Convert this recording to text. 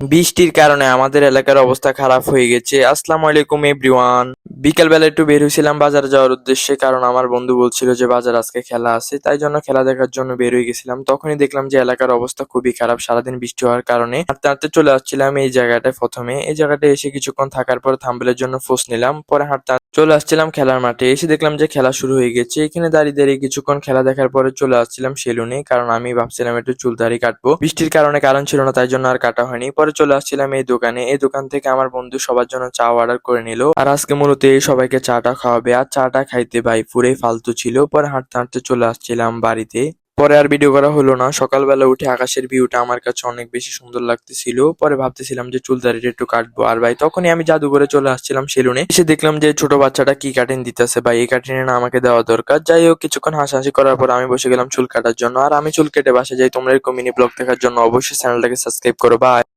বৃষ্টির কারণে আমাদের এলাকার অবস্থা খারাপ হয়ে গেছে। আসসালামু আলাইকুম এভরিওয়ান। বিকালবেলা একটু বের হয়েছিলাম বাজারে যাওয়ার উদ্দেশ্যে, কারণ আমার বন্ধু বলছিল যে বাজার আজকে খেলা আছে, তাই জন্য খেলা দেখার জন্য বের হয়ে গেছিলাম। তখনই দেখলাম যে এলাকার অবস্থা খুবই খারাপ, সারাদিন বৃষ্টি হওয়ার কারণে। হাঁটতে হাঁটতে চলে আসছিলাম এই জায়গাটায়। প্রথমে এই জায়গাটায় এসে কিছুক্ষণ থাকার পর থাম্বনেলের জন্য পোজ নিলাম, পরে হাঁটতে হাঁটতে চলে আসছিলাম খেলার মাঠে। এসে দেখলাম যে খেলা শুরু হয়ে গেছে। এখানে দাঁড়িয়ে দাঁড়িয়ে কিছুক্ষণ খেলা দেখার পরে চলে আসছিলাম সেলুনে, কারণ আমি ভাবছিলাম একটু চুল দাড়ি কাটবো। বৃষ্টির কারণে কারণ ছিল না, তাই জন্য আর কাটা হয়নি। পরে চলে আসছিলাম এই দোকানে। এই দোকান থেকে আমার বন্ধু সবার জন্য চা অর্ডার করে নিল, আর আজকে মূলত এই সবাইকে চাটা খাওয়াবে। আর চাটা খাইতে ভাই পুরাই ফালতু ছিল। পরে হাঁটতে হাঁটতে চলে আসছিলাম বাড়িতে। পরে আর ভিডিও করা হলো না। সকালবেলা উঠে আকাশের ভিউটা আমার কাছে অনেক বেশি সুন্দর লাগতেছিল। পরে ভাবতেছিলাম যে চুল দাড়িটা একটু কাটবো। আর ভাই তখনই আমি জাদুঘরে চলে আসছিলাম সেলুনে। এসে দেখলাম যে ছোট বাচ্চাটা কি কাটিং দিতেছে। ভাই এই কাটিংটা না আমাকে দেওয়া দরকার। যাই হোক, কিছুক্ষণ হাসাহাসি করার পর আমি বসে গেলাম চুল কাটার জন্য। আর আমি চুল কেটে বাসা যাই। তোমরা এরকম মিনি ব্লগ দেখার জন্য অবশ্যই চ্যানেলটাকে সাবস্ক্রাইব করো। বাই।